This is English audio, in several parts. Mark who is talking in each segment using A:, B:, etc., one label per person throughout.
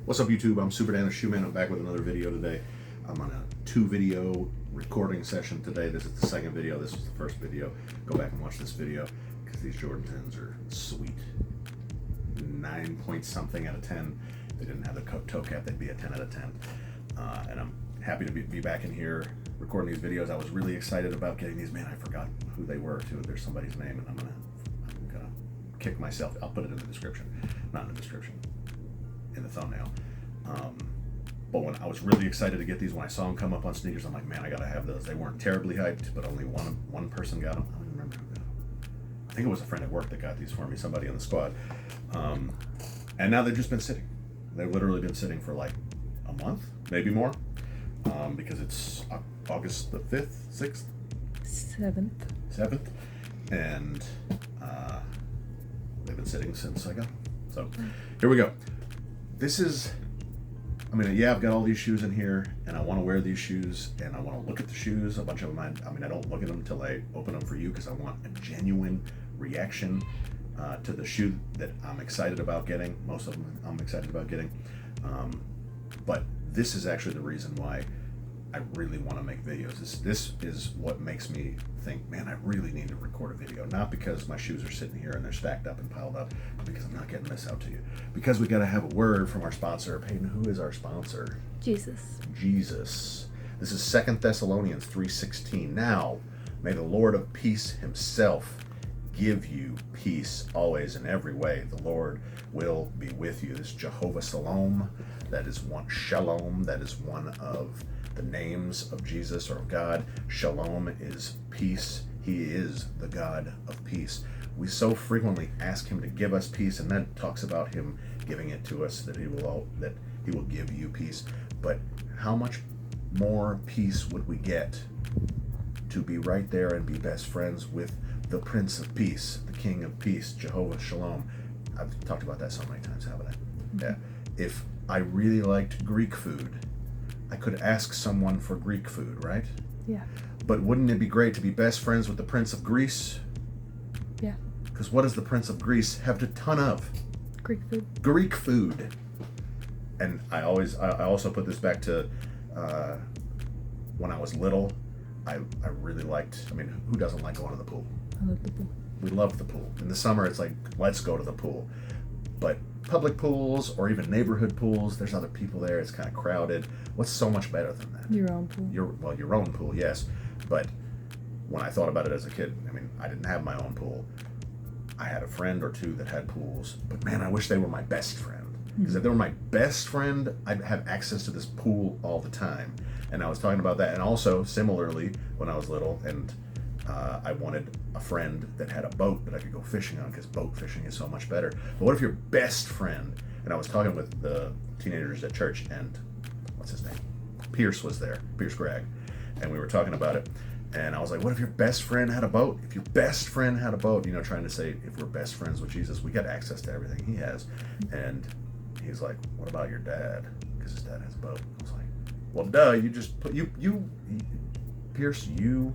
A: What's up, YouTube? I'm Super Dan the Shoeman. I'm back with another video today. I'm on a 2-video recording session today. This is the second video. This was the first video. Go back and watch this video because these Jordan 10s are sweet. 9 point something out of 10. If they didn't have the toe cap, they'd be a 10 out of 10. And I'm happy to be back in here recording these videos. I was really excited about getting these. Man, I forgot who they were too. There's somebody's name, and I'm gonna kick myself. I'll put it in the description. Not in the description. In the thumbnail. But when I was really excited to get these, when I saw them come up on sneakers, I'm like, man, I gotta have those. They weren't terribly hyped, but only one person got them. I don't even remember who got them. I think it was a friend at work that got these for me, somebody in the squad. And now they've just been sitting. They've literally been sitting for like a month, maybe more, because it's August the 5th, 6th? 7th. And they've been sitting since I got them. So here we go. This is, I've got all these shoes in here, and I want to wear these shoes, and I want to look at the shoes. A bunch of them, I don't look at them until I open them for you, because I want a genuine reaction to the shoe that I'm excited about getting. Most of them I'm excited about getting. But this is actually the reason why I really want to make videos. This is what makes me think, man, I really need to record a video. Not because my shoes are sitting here and they're stacked up and piled up, but because I'm not getting this out to you. Because we got to have a word from our sponsor. Peyton, who is our sponsor?
B: Jesus.
A: This is 2 Thessalonians 3:16. Now, may the Lord of peace himself give you peace always in every way. The Lord will be with you. This is Jehovah Shalom. That is one Shalom. That is one of the names of Jesus or of God. Shalom is peace. He is the God of peace. We so frequently ask him to give us peace, and then talks about him giving it to us, that he will give you peace. But how much more peace would we get to be right there and be best friends with the Prince of Peace, the King of Peace, Jehovah Shalom? I've talked about that so many times, haven't I? Mm-hmm. Yeah. If I really liked Greek food, I could ask someone for Greek food, right?
B: Yeah.
A: But wouldn't it be great to be best friends with the Prince of Greece?
B: Yeah.
A: Because what does the Prince of Greece have a ton of? Greek food. And I also put this back to when I was little. I really liked, who doesn't like going to the pool?
B: I love the pool.
A: We love the pool. In the summer, it's like, let's go to the pool. But public pools or even neighborhood pools, there's other people there, it's kind of crowded. What's so much better than that?
B: Your own pool.
A: Your own pool, yes. But when I thought about it as a kid, I didn't have my own pool. I had a friend or two that had pools, but man, I wish they were my best friend. Because if they were my best friend, I'd have access to this pool all the time. And I was talking about that. And also, similarly, when I was little, and I wanted a friend that had a boat that I could go fishing on, because boat fishing is so much better. But what if your best friend, and I was talking with the teenagers at church, and what's his name? Pierce was there, Pierce Gregg, and we were talking about it. And I was like, what if your best friend had a boat? If your best friend had a boat, trying to say, if we're best friends with Jesus, we got access to everything he has. And he's like, what about your dad? Because his dad has a boat. I was like, well, duh, you just put, Pierce, you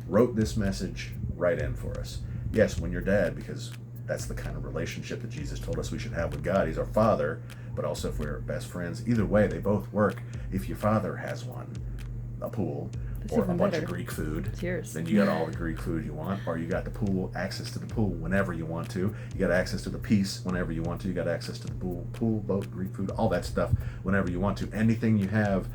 A: wrote this message right in for us. Yes, when your dad, because that's the kind of relationship that Jesus told us we should have with God. He's our Father, but also if we're best friends. Either way, they both work. If your father has a pool, or a bunch of Greek food, then you got all the Greek food you want, or you got the pool, access to the pool whenever you want to. You got access to the peace whenever you want to. You got access to the pool, boat, Greek food, all that stuff whenever you want to. Anything you have,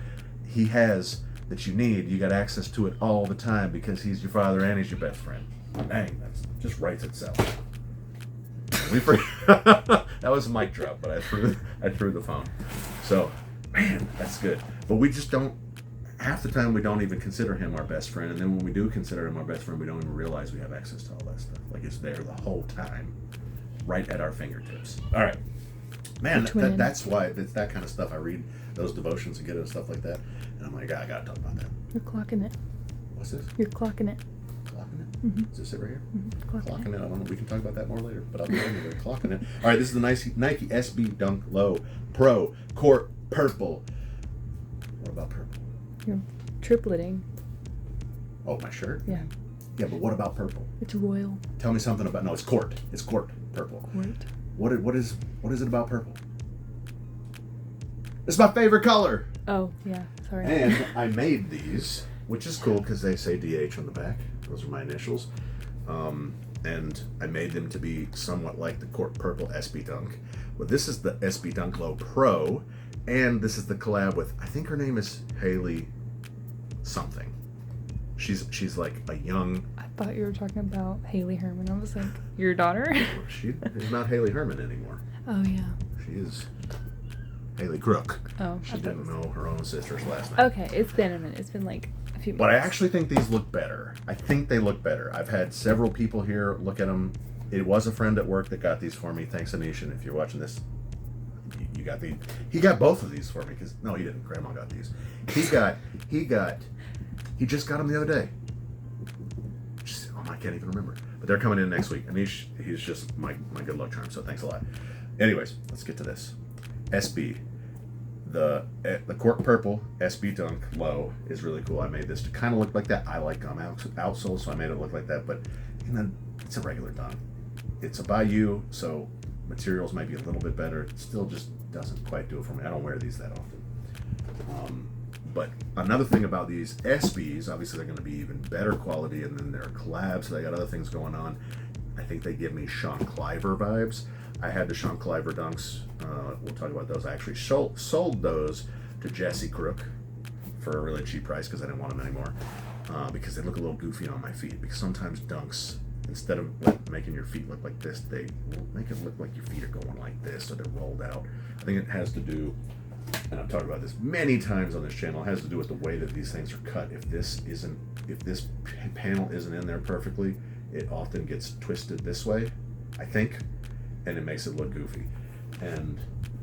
A: he has that you need, you got access to it all the time, because he's your father and he's your best friend. Dang, that just writes itself. That was a mic drop, but I threw the phone. So, man, that's good. But we just don't. Half the time we don't even consider him our best friend, and then when we do consider him our best friend, we don't even realize we have access to all that stuff. Like, it's there the whole time, right at our fingertips. All right, man, that's why it's that kind of stuff. I read those devotions and get it and stuff like that, and I'm like, I gotta talk about that.
B: You're clocking it.
A: What's this?
B: You're clocking it.
A: Clocking it?
B: Mm-hmm.
A: Does this sit right here?
B: Mm-hmm.
A: Clocking it. I don't know. We can talk about that more later, but I'll be anyway. Clocking it. All right, this is the Nike SB Dunk Low Pro Court Purple. What about purple?
B: You're tripleting.
A: Oh, my shirt?
B: Yeah.
A: Yeah, but what about purple?
B: It's royal.
A: Tell me something about. No, it's court. It's court purple.
B: Court.
A: What is it about purple? It's my favorite color.
B: Oh, yeah. Sorry.
A: And I made these, which is cool because they say DH on the back. Those are my initials. And I made them to be somewhat like the Court Purple SB Dunk. Well, this is the SB Dunk Low Pro, and this is the collab with, I think her name is Haley something. She's like a young...
B: I thought you were talking about Haley Herman. I was like, your daughter?
A: She is not Haley Herman anymore.
B: Oh, yeah.
A: She is Haley Crook.
B: Oh,
A: She didn't know her own sister's last name.
B: Okay, it's been a minute. It's been like a few minutes.
A: But I actually think these look better. I think they look better. I've had several people here look at them. It was a friend at work that got these for me. Thanks, Anishan. If you're watching this, you got these. He got both of these for me because no, he didn't. Grandma got these. He just got them the other day. I can't even remember. But they're coming in next week. Anish, he's just my good luck charm. So thanks a lot. Anyways, let's get to this. SB. The Court Purple SB Dunk Low is really cool. I made this to kind of look like that. I like outsole, so I made it look like that. But it's a regular dunk. It's a Bayou, so materials might be a little bit better. It still just doesn't quite do it for me. I don't wear these that often. But another thing about these SBs, obviously they're going to be even better quality, and then they're collabs, so they got other things going on. I think they give me Sean Cliver vibes. I had the Sean Cliver dunks. We'll talk about those. I actually sold those to Jesse Crook for a really cheap price because I didn't want them anymore. Because they look a little goofy on my feet. Because sometimes dunks, instead of making your feet look like this, they make it look like your feet are going like this, or they're rolled out. I think it has to do, and I've talked about this many times on this channel, it has to do with the way that these things are cut. If this panel isn't in there perfectly, it often gets twisted this way, I think, and it makes it look goofy. And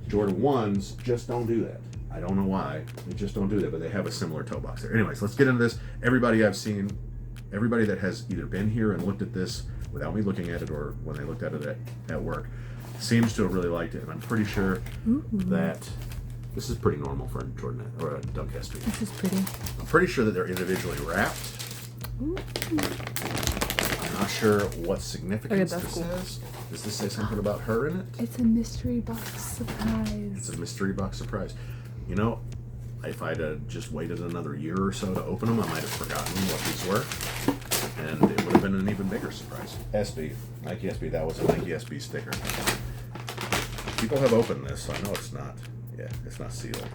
A: Jordan 1s just don't do that. I don't know why. They just don't do that, but they have a similar toe box there. Anyways, let's get into this. Everybody I've seen, everybody that has either been here and looked at this without me looking at it, or when they looked at it at work, seems to have really liked it. And I'm pretty sure that this is pretty normal for a Jordan or a Dunk SB.
B: This is pretty.
A: I'm pretty sure that they're individually wrapped.
B: Ooh.
A: I'm not sure what significance this has. Does this say something about her in it?
B: It's a mystery box surprise.
A: It's a mystery box surprise. You know, if I'd just waited another year or so to open them, I might have forgotten what these were. And it would have been an even bigger surprise. SB, Nike SB, that was a Nike SB sticker. People have opened this, so I know it's not, yeah, it's not sealed.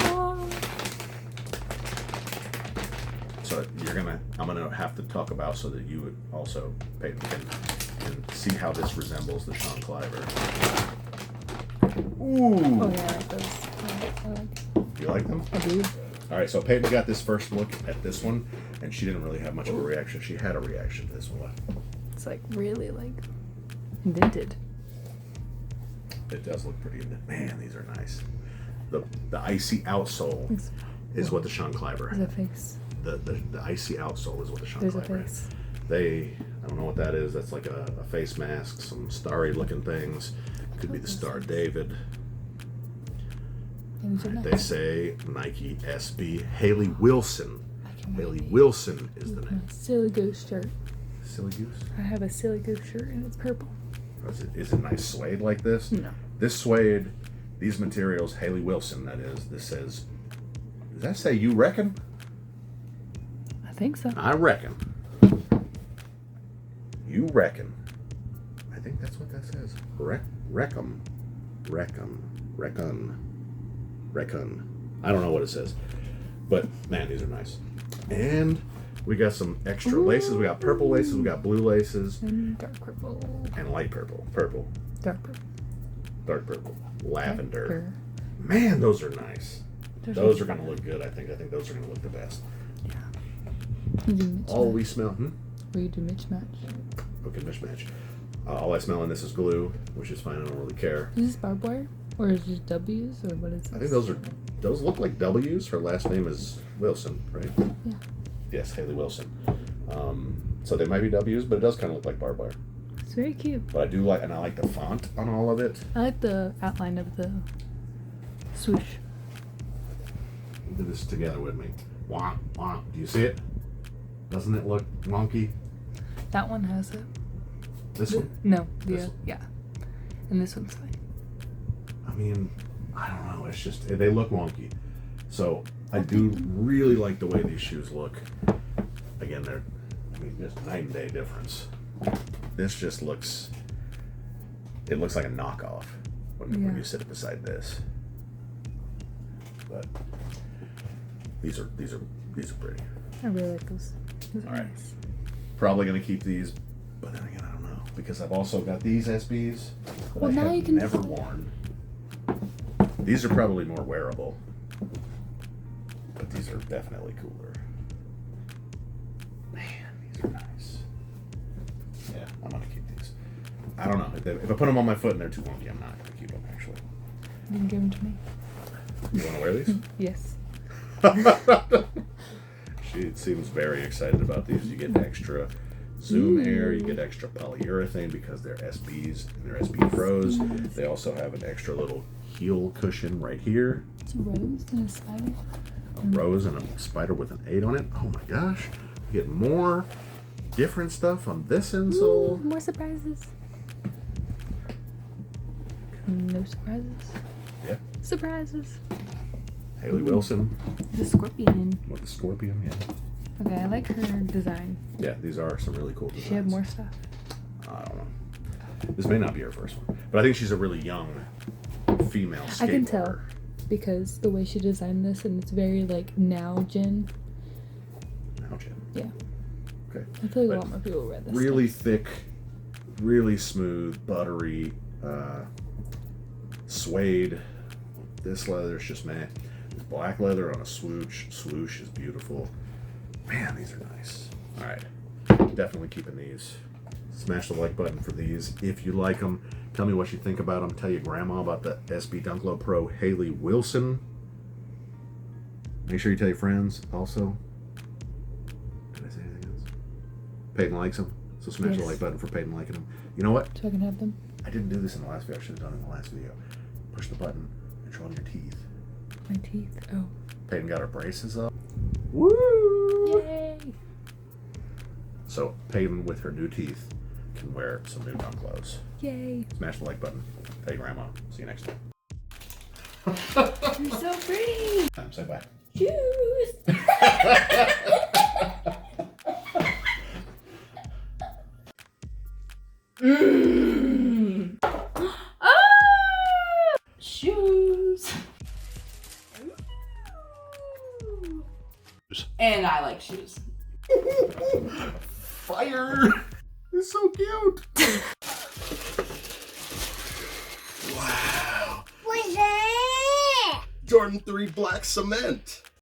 B: Oh.
A: So I'm gonna have to talk about so that you would also pay attention and see how this resembles the Sean Cliver. Ooh.
B: Oh yeah, I like those. I like.
A: You like them?
B: I do.
A: All right, so Peyton got this first look at this one, and she didn't really have much of a reaction. She had a reaction to this one.
B: It's like really like invented.
A: It does look pretty. Man, these are nice. The icy outsole is what the Sean Cliver
B: There's a
A: had.
B: face.
A: The icy outsole is what the Sean
B: There's a
A: Cliver had.
B: face.
A: I don't know what that is. That's like a face mask, some starry looking things. Could be the Star David.
B: And these are nice.
A: They say Nike SB Haley Wilson. Haley Wilson is the name.
B: Silly Goose shirt.
A: Silly Goose?
B: I have a Silly Goose shirt and it's purple.
A: Is it nice suede like this?
B: No.
A: This suede, these materials, Haley Wilson, that is. This says, does that say you reckon?
B: I think so.
A: I reckon. You reckon. I think that's what that says. Reckon. I don't know what it says. But, man, these are nice. And we got some extra laces. We got purple laces. We got blue laces.
B: And dark purple.
A: And light purple. Purple.
B: Dark purple.
A: Dark purple. Lavender.
B: Darker.
A: Man, those are nice. Those are going to
B: fun.
A: look good. I think those are going to look the best.
B: Yeah. You do mismatch.
A: All we smell...
B: Or you do mismatch.
A: Okay, mismatch. All I smell in this is glue, which is fine. I don't really care.
B: Is this barbed wire? Or is it just W's? Or what is this?
A: I think those look like W's. Her last name is Wilson, right?
B: Yeah.
A: Yes, Haley Wilson. So they might be W's, but it does kind of look like barbed wire.
B: It's very cute.
A: But I do like, and I like the font on all of it.
B: I like the outline of the swoosh.
A: Do this together with me. Womp, womp. Do you see it? Doesn't it look wonky?
B: That one has it.
A: This one?
B: No.
A: This
B: Yeah.
A: one?
B: Yeah. And this one's fine.
A: I mean, I don't know. It's just they look wonky. So I do really like the way these shoes look. Again, they're just night and day difference. This just looks. It looks like a knockoff when you sit it beside this. But these are pretty.
B: I really like those.
A: All right. Probably gonna keep these, but then again, I don't know because I've also got these SBs that I have never worn. These are probably more wearable, but these are definitely cooler. Man, these are nice. Yeah, I'm gonna keep these. I don't know if I put them on my foot and they're too wonky, I'm not gonna keep them actually.
B: You can give them to me.
A: You want to wear these?
B: Yes.
A: She seems very excited about these. You get extra Zoom Air, you get extra polyurethane because they're SBs and they're SB Pros. They also have an extra little heel cushion right here.
B: It's a rose and a spider.
A: A rose and a spider with an 8 on it. Oh my gosh. You get more different stuff on this insole.
B: Ooh, more surprises. No surprises.
A: Yeah.
B: Surprises.
A: Haley Wilson
B: The scorpion.
A: with the scorpion, yeah.
B: Okay, I like her design.
A: Yeah, these are some really cool designs.
B: She had more stuff.
A: I don't know. This may not be her first one, but I think she's a really young female skateboarder.
B: I can tell because the way she designed this, and it's very like now gen.
A: Now, Jen.
B: Yeah.
A: Okay.
B: I feel like
A: But
B: a lot more people read this.
A: Really
B: stuff.
A: thick, really smooth, buttery, suede. This leather is just meh. This black leather on a swoosh. Swoosh is beautiful. Man, these are nice. All right. Definitely keeping these. Smash the like button for these if you like them. Tell me what you think about them. Tell your grandma about the SB Dunk Low Pro Haley Wilson. Make sure you tell your friends also. Did I say anything else? Peyton likes them, so smash the
B: Yes.
A: like button for Peyton liking them. You know what?
B: So I can have them.
A: I didn't do this in the last video. I should have done it in the last video. Push the button and show them your teeth.
B: My teeth. Oh.
A: Peyton got her braces up. Woo!
B: Yay!
A: So Peyton with her new teeth can wear some new dunk clothes.
B: Yay!
A: Smash the like button. Tell your grandma. See you next time.
B: You're so pretty.
A: Say bye.
B: Shoes. Ah! Shoes.
C: And I like shoes.
A: Fire! It's so cute. Wow.
D: What's that?
A: Jordan 3 Black Cement.